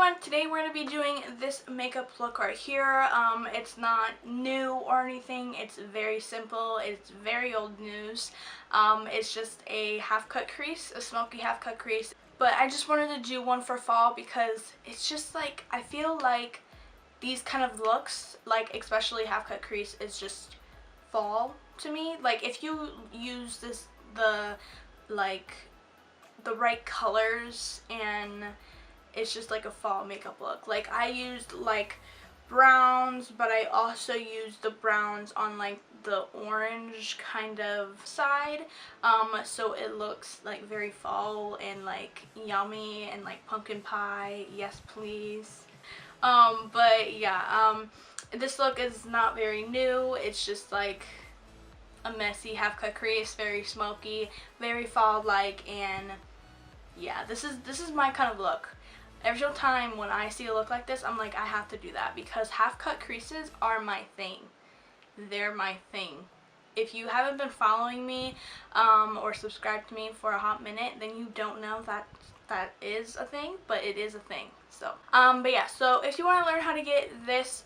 everyone, today we're going to be doing this makeup look right here. It's not new or anything, it's very simple, it's very old news. It's just a half cut crease, a smoky half cut crease. But I just wanted to do one for fall because it's just like, I feel like these kind of looks, like especially half cut crease, is just fall to me. Like if you use the right colors, and it's just like a fall makeup look. Like I used like browns, but I also used the browns on like the orange kind of side, so it looks like very fall and like yummy and like pumpkin pie, yes please. But yeah, this look is not very new. It's just like a messy half cut crease, very smoky, very fall like, and yeah, this is my kind of look. Every single time when I see a look like this, I'm like, I have to do that because half cut creases are my thing. They're my thing. If you haven't been following me or subscribed to me for a hot minute, then you don't know that is a thing, but it is a thing. So but yeah, so if you want to learn how to get this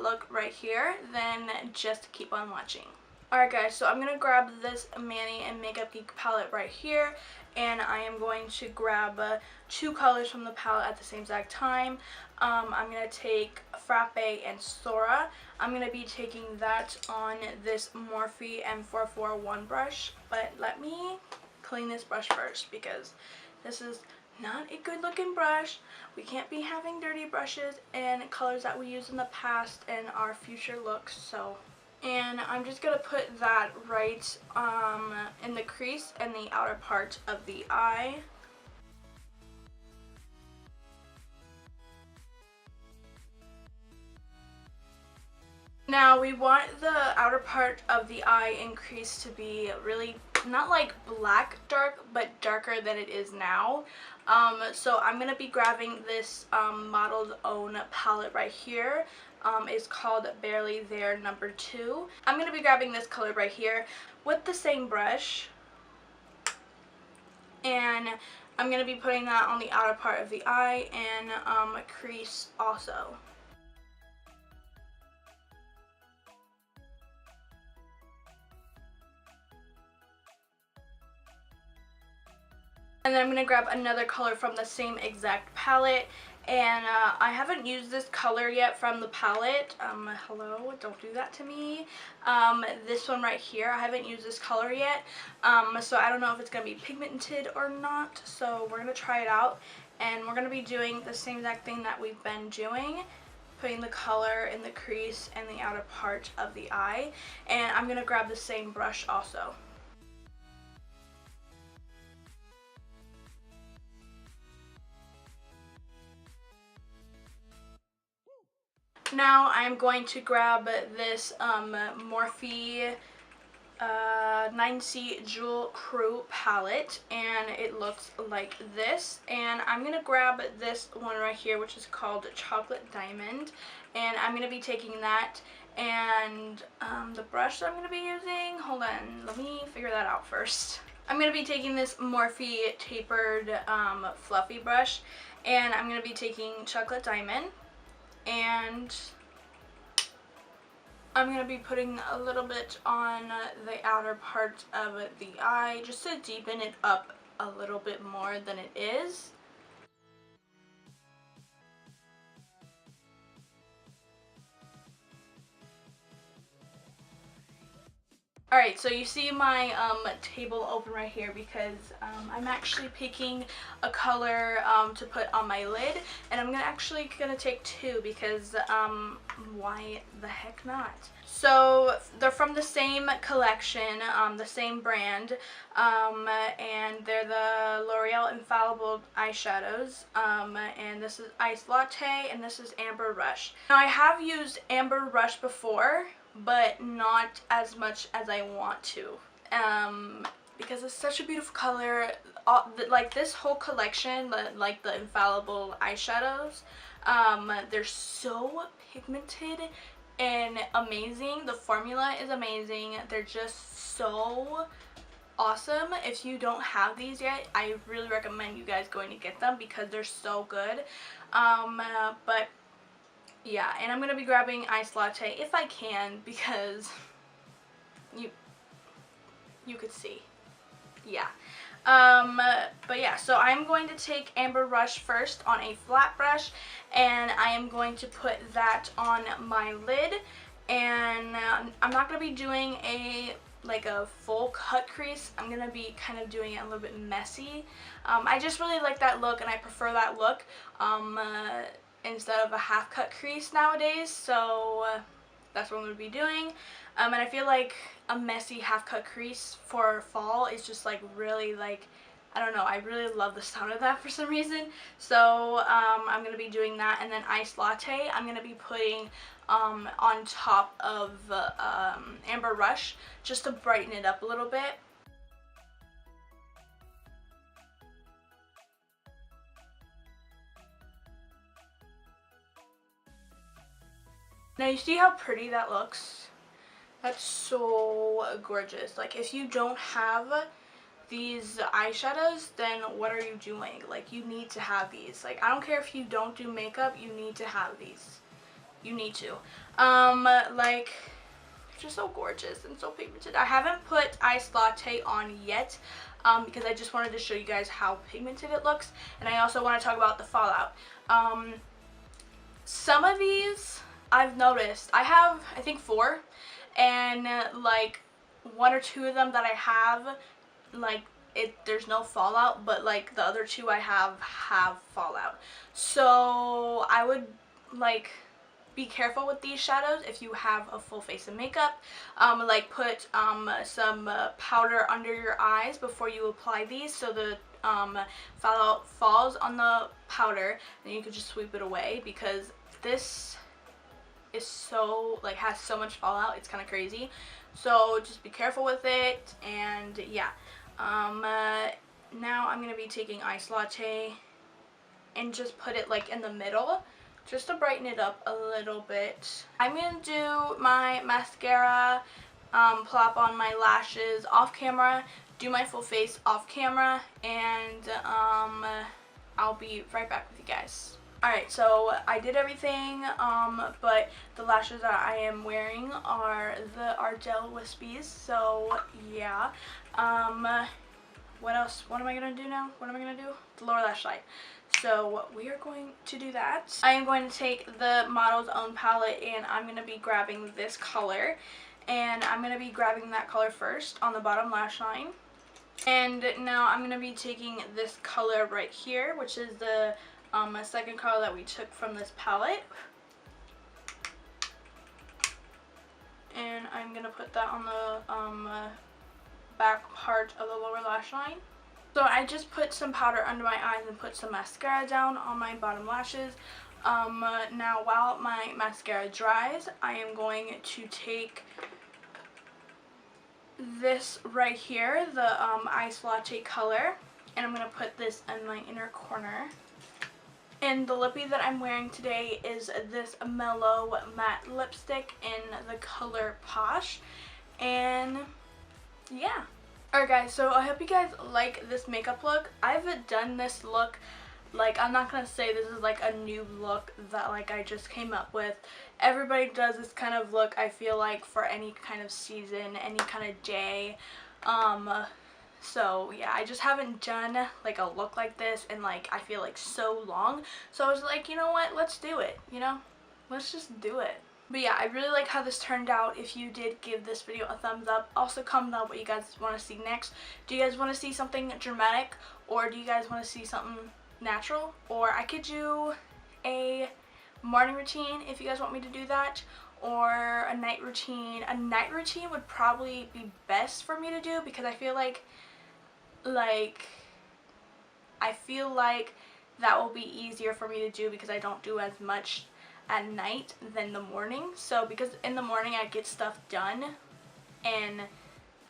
look right here, then just keep on watching. Alright guys, so I'm going to grab this Manny and Makeup Geek palette right here, and I am going to grab two colors from the palette at the same exact time. I'm going to take Frappe and Sora. I'm going to be taking that on this Morphe M441 brush, but let me clean this brush first because this is not a good looking brush. We can't be having dirty brushes and colors that we used in the past in our future looks, so... And I'm just going to put that right in the crease and the outer part of the eye. Now we want the outer part of the eye and crease to be really not like black dark, but darker than it is now. So I'm going to be grabbing this Model's Own palette right here. It's called Barely There number 2. I'm going to be grabbing this color right here with the same brush, and I'm going to be putting that on the outer part of the eye and crease also. And then I'm going to grab another color from the same exact palette, and I haven't used this color yet from the palette. Hello, don't do that to me. This one right here, I haven't used this color yet, so I don't know if it's going to be pigmented or not, so we're going to try it out, and we're going to be doing the same exact thing that we've been doing, putting the color in the crease and the outer part of the eye, and I'm going to grab the same brush also. Now I'm going to grab this Morphe 9C Jewel Crew palette, and it looks like this. And I'm going to grab this one right here, which is called Chocolate Diamond, and I'm going to be taking that, and the brush that I'm going to be using, hold on, let me figure that out first. I'm going to be taking this Morphe tapered fluffy brush, and I'm going to be taking Chocolate Diamond, and I'm going to be putting a little bit on the outer part of the eye just to deepen it up a little bit more than it is. Alright, so you see my table open right here because I'm actually picking a color to put on my lid, and I'm actually going to take two because why the heck not? So they're from the same collection, the same brand, and they're the L'Oreal Infallible Eyeshadows, and this is Ice Latte, and this is Amber Rush. Now I have used Amber Rush before, but not as much as I want to, because it's such a beautiful color. Like this whole collection, like the Infallible eyeshadows, they're so pigmented and amazing. The formula is amazing. They're just so awesome. If you don't have these yet, I really recommend you guys going to get them because they're so good. But yeah, and I'm going to be grabbing iced latte if I can because you could see. Yeah. But yeah, so I'm going to take Amber Rush first on a flat brush, and I am going to put that on my lid, and I'm not going to be doing a full cut crease. I'm going to be kind of doing it a little bit messy. I just really like that look, and I prefer that look instead of a half cut crease nowadays, so that's what I'm going to be doing. And I feel like a messy half cut crease for fall is just like really I don't know, I really love the sound of that for some reason. So I'm going to be doing that, and then iced latte I'm going to be putting on top of Amber Rush just to brighten it up a little bit. Now you see how pretty that looks? That's so gorgeous. Like, if you don't have these eyeshadows, then what are you doing? Like, you need to have these. Like, I don't care if you don't do makeup, you need to have these. You need to. Like, they're just so gorgeous and so pigmented. I haven't put iced latte on yet because I just wanted to show you guys how pigmented it looks, and I also want to talk about the fallout. Some of these I've noticed. I have, I think, 4. And like 1 or 2 of them that I have, like there's no fallout, but like the other 2 I have fallout. So I would like be careful with these shadows if you have a full face of makeup. Like put some powder under your eyes before you apply these, so the fallout falls on the powder, and you can just sweep it away, because this is so has so much fallout, it's kind of crazy. So just be careful with it. And yeah, now I'm gonna be taking iced latte and just put it like in the middle just to brighten it up a little bit. I'm gonna do my mascara, plop on my lashes off camera, do my full face off camera, and I'll be right back with you guys. Alright, so I did everything, but the lashes that I am wearing are the Ardell Wispies, so yeah. What else? What am I going to do now? What am I going to do? The lower lash line. So we are going to do that. I am going to take the Model's Own palette, and I'm going to be grabbing this color, and I'm going to be grabbing that color first on the bottom lash line. And now I'm going to be taking this color right here, which is the second color that we took from this palette, and I'm gonna put that on the back part of the lower lash line. So I just put some powder under my eyes and put some mascara down on my bottom lashes. Now while my mascara dries, I am going to take this right here, the iced latte color, and I'm gonna put this in my inner corner. And the lippy that I'm wearing today is this Mellow matte lipstick in the color Posh. And yeah. Alright guys, so I hope you guys like this makeup look. I've done this look, like, I'm not going to say this is like a new look that like I just came up with. Everybody does this kind of look, I feel like, for any kind of season, any kind of day. So yeah, I just haven't done like a look like this in like, I feel like, so long. So I was like, you know what, let's do it, you know, let's just do it. But yeah, I really like how this turned out. If you did, give this video a thumbs up. Also comment down what you guys want to see next. Do you guys want to see something dramatic, or do you guys want to see something natural? Or I could do a morning routine if you guys want me to do that, or a night routine. A night routine would probably be best for me to do, because I feel like that will be easier for me to do, because I don't do as much at night than the morning. So because in the morning I get stuff done, and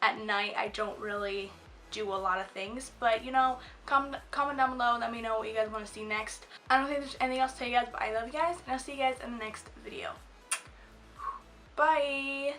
at night I don't really do a lot of things. But you know, comment down below and let me know what you guys want to see next. I don't think there's anything else to tell you guys, but I love you guys, and I'll see you guys in the next video. Bye!